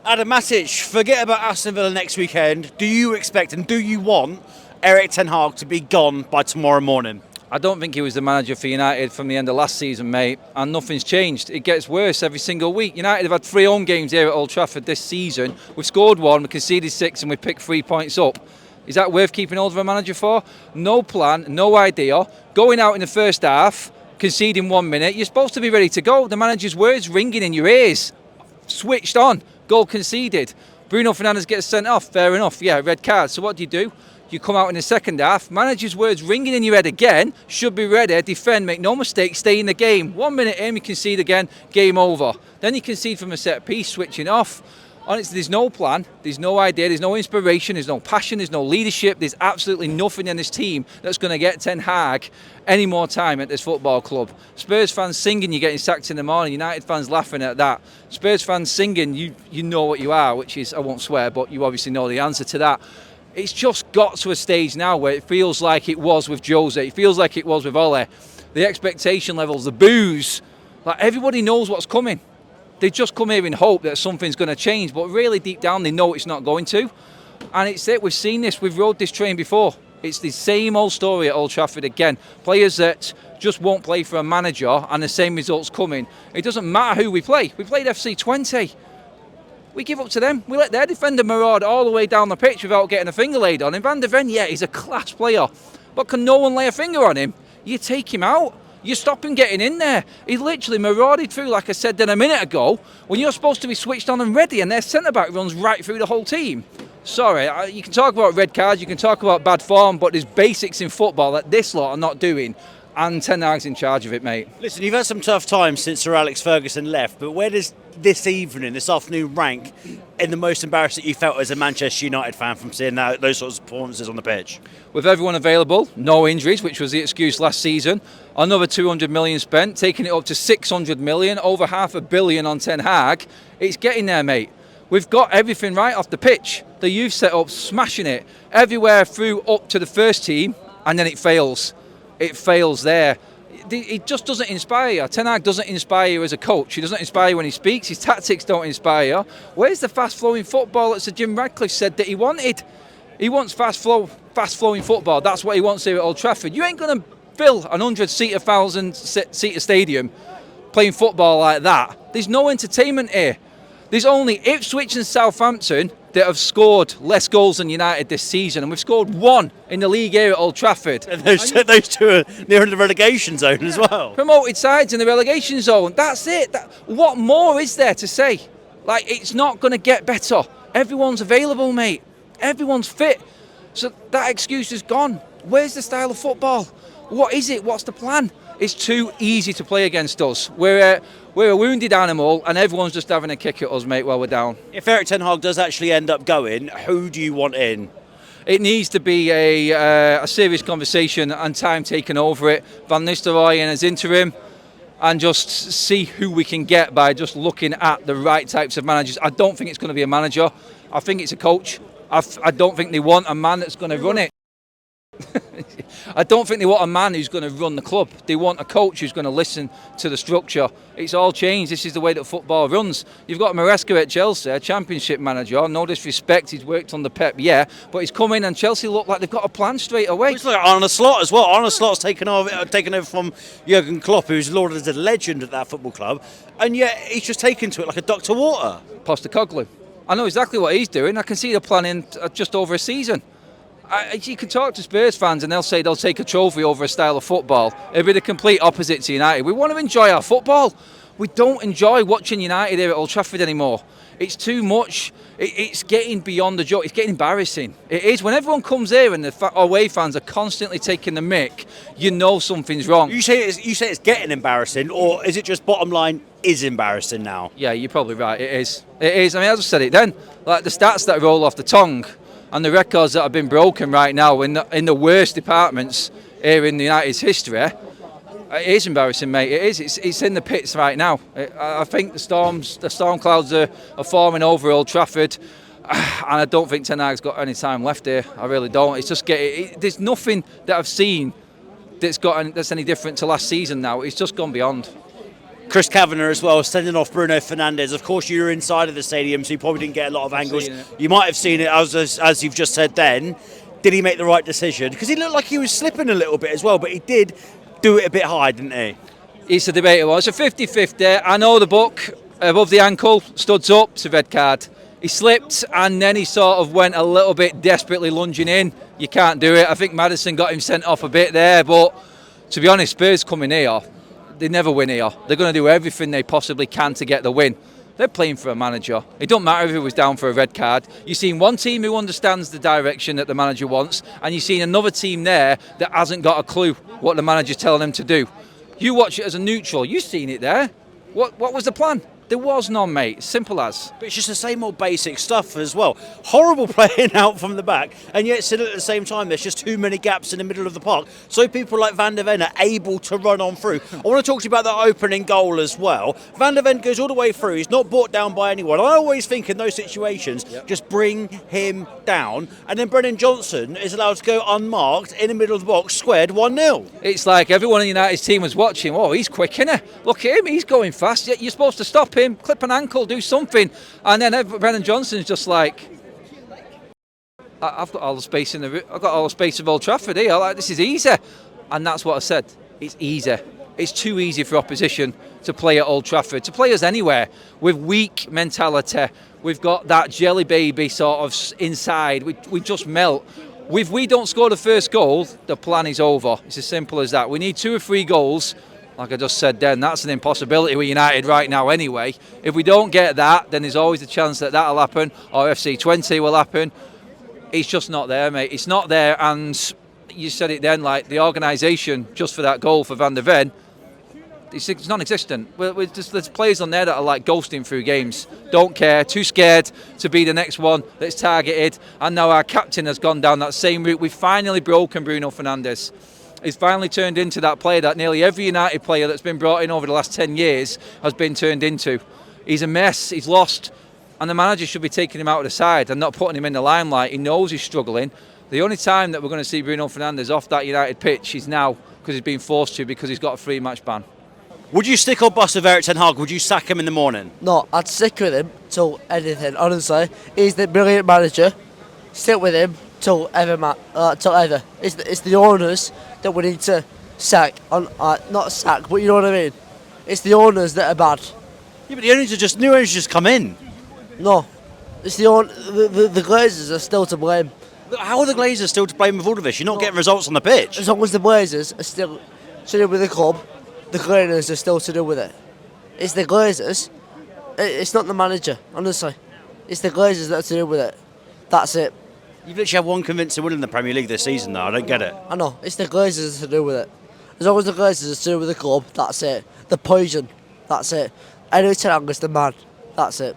Adam Matic, forget about Aston Villa next weekend. Do you expect and do you want Erik Ten Hag to be gone by tomorrow morning? I don't think he was the manager for United from the end of last season, mate, and nothing's changed. It gets worse every single week. United have had 3 home games here at Old Trafford this season. We've scored 1, we conceded 6, and we picked 3 points up. Is that worth keeping hold of a manager for? No plan, no idea. Going out in the first half, conceding 1 minute, you're supposed to be ready to go. The manager's words ringing in your ears. Switched on, goal conceded. Bruno Fernandes gets sent off, fair enough, yeah, red card. So what do? You come out in the second half, manager's words ringing in your head again, should be ready, defend, make no mistake, stay in the game. 1 minute in, you concede again, game over. Then you concede from a set piece, switching off. Honestly, there's no plan, there's no idea, there's no inspiration, there's no passion, there's no leadership, there's absolutely nothing in this team that's going to get Ten Hag any more time at this football club. Spurs fans singing you're getting sacked in the morning, United fans laughing at that. Spurs fans singing you know what you are, which is, I won't swear, but you obviously know the answer to that. It's just got to a stage now where it feels like it was with Jose, it feels like it was with Ole. The expectation levels, the boos, like everybody knows what's coming. They just come here in hope that something's going to change, but really deep down they know it's not going to. And it's it, we've seen this, we've rode this train before. It's the same old story at Old Trafford again. Players that just won't play for a manager and the same results coming. It doesn't matter who we play. We played FC 20. We give up to them. We let their defender maraud all the way down the pitch without getting a finger laid on him. Van der Ven, yeah, he's a class player. But can no one lay a finger on him? You take him out. You stop him getting in there. He literally marauded through, like I said then a minute ago, when you're supposed to be switched on and ready, and their centre-back runs right through the whole team. Sorry, you can talk about red cards, you can talk about bad form, but there's basics in football that this lot are not doing, and Ten Hag's in charge of it, mate. Listen, you've had some tough times since Sir Alex Ferguson left, but where does this evening, this afternoon, rank in the most embarrassed that you felt as a Manchester United fan from seeing those sorts of performances on the pitch? With everyone available, no injuries, which was the excuse last season, another 200 million spent, taking it up to 600 million, over $500 million on Ten Hag. It's getting there, mate. We've got everything right off the pitch. The youth set up, smashing it everywhere through up to the first team, and then it fails. It fails there. It just doesn't inspire you. Ten Hag doesn't inspire you as a coach. He doesn't inspire you when he speaks. His tactics don't inspire you. Where's the fast-flowing football that Sir Jim Ratcliffe said that he wanted? He wants fast-flowing football. That's what he wants here at Old Trafford. You ain't going to fill an 100-seater, 1,000-seater stadium playing football like that. There's no entertainment here. There's only Ipswich and Southampton that have scored less goals than United this season, and we've scored 1 in the league here at Old Trafford. And those two are near in the relegation zone as well. Promoted sides in the relegation zone. That's it. What more is there to say? Like, it's not going to get better. Everyone's available, mate. Everyone's fit. So that excuse is gone. Where's the style of football? What is it? What's the plan? It's too easy to play against us. We're a wounded animal, and everyone's just having a kick at us, mate, while we're down. If Erik Ten Hag does actually end up going, who do you want in? It needs to be a serious conversation and time taken over it. Van Nistelrooy in as interim, and just see who we can get by just looking at the right types of managers. I don't think it's going to be a manager. I think it's a coach. I don't think they want a man that's going to run it. I don't think they want a man who's going to run the club. They want a coach who's going to listen to the structure. It's all changed. This is the way that football runs. You've got Maresca at Chelsea, a championship manager. No disrespect, he's worked on the Pep, yeah, but he's come in and Chelsea look like they've got a plan straight away. It's like Arne Slot as well. Arne Slot's taken over from Jurgen Klopp, who's lauded as a legend at that football club, and yet he's just taken to it like a duck to water. Postecoglou. I know exactly what he's doing. I can see the plan in just over a season. You can talk to Spurs fans and they'll say they'll take a trophy over a style of football. It'll be the complete opposite to United. We want to enjoy our football. We don't enjoy watching United here at Old Trafford anymore. It's too much. It's getting beyond the joke. It's getting embarrassing. It is. When everyone comes here and the away fans are constantly taking the mick, you know something's wrong. You say it's getting embarrassing, or is it just bottom line is embarrassing now? Yeah, you're probably right. It is. It is. I mean, I just said it then. Like the stats that roll off the tongue and the records that have been broken right now in the worst departments here in the United's history, it is embarrassing, mate. It is. It's in the pits right now. I think the storm clouds are forming over Old Trafford, and I don't think Ten Hag's got any time left here. I really don't. It's just there's nothing that I've seen that's any different to last season now. It's just gone beyond. Chris Kavanagh as well, sending off Bruno Fernandes. Of course, you were inside of the stadium, so you probably didn't get a lot of angles. You might have seen it, as you've just said then. Did he make the right decision? Because he looked like he was slipping a little bit as well, but he did do it a bit high, didn't he? It's a debatable. It's a 50-50. I know the book above the ankle, studs up, it's a red card. He slipped and then he sort of went a little bit desperately lunging in. You can't do it. I think Maddison got him sent off a bit there, but to be honest, Spurs coming here, they never win here. They're going to do everything they possibly can to get the win. They're playing for a manager. It don't matter if it was down for a red card. You've seen one team who understands the direction that the manager wants, and you've seen another team there that hasn't got a clue what the manager's telling them to do. You watch it as a neutral. You've seen it there. What was the plan? There was none, mate. Simple as. But it's just the same old basic stuff as well. Horrible playing out from the back, and yet still at the same time there's just too many gaps in the middle of the park. So people like Van der Ven are able to run on through. I want to talk to you about that opening goal as well. Van der Ven goes all the way through. He's not brought down by anyone. I always think in those situations, just bring him down. And then Brennan Johnson is allowed to go unmarked in the middle of the box, squared 1-0. It's like everyone in United's team was watching. Oh, he's quick, isn't he? Look at him. He's going fast. You're supposed to stop him, clip an ankle, do something, and then Brennan Johnson's just like, I've got all the space of Old Trafford here. Like, this is easy, and that's what I said. It's easy. It's too easy for opposition to play at Old Trafford, to play us anywhere with weak mentality. We've got that jelly baby sort of inside. We just melt. If we don't score the first goal, the plan is over. It's as simple as that. We need 2 or 3 goals. Like I just said then, that's an impossibility with United right now anyway. If we don't get that, then there's always a chance that that'll happen, or FC20 will happen. It's just not there, mate. It's not there, and you said it then, like the organisation just for that goal for Van der Ven, it's non-existent. There's players on there that are like ghosting through games. Don't care, too scared to be the next one that's targeted. And now our captain has gone down that same route. We've finally broken Bruno Fernandes. He's finally turned into that player that nearly every United player that's been brought in over the last 10 years has been turned into. He's a mess, he's lost, and the manager should be taking him out of the side and not putting him in the limelight. He knows he's struggling. The only time that we're going to see Bruno Fernandes off that United pitch is now, because he's been forced to, because he's got a 3-match ban. Would you stick or bust with Erik ten Hag? Would you sack him in the morning? No, I'd stick with him till anything, honestly. He's the brilliant manager. Stick with him till ever. It's the owners that we need to sack. Not sack, but you know what I mean? It's the owners that are bad. Yeah, but the owners new owners just come in. No, it's the Glazers are still to blame. How are the Glazers still to blame with all of this? You're not getting results on the pitch. As long as the Glazers are still to do with the club, the Glazers are still to do with it. It's the Glazers. It's not the manager, honestly. It's the Glazers that are to do with it. That's it. You've literally had one convincing win in the Premier League this season, though. I don't get it. I know. It's the Glazers to do with it. As long as the Glazers are to do with the club, that's it. The poison, that's it. Erik ten Hag is the man, that's it.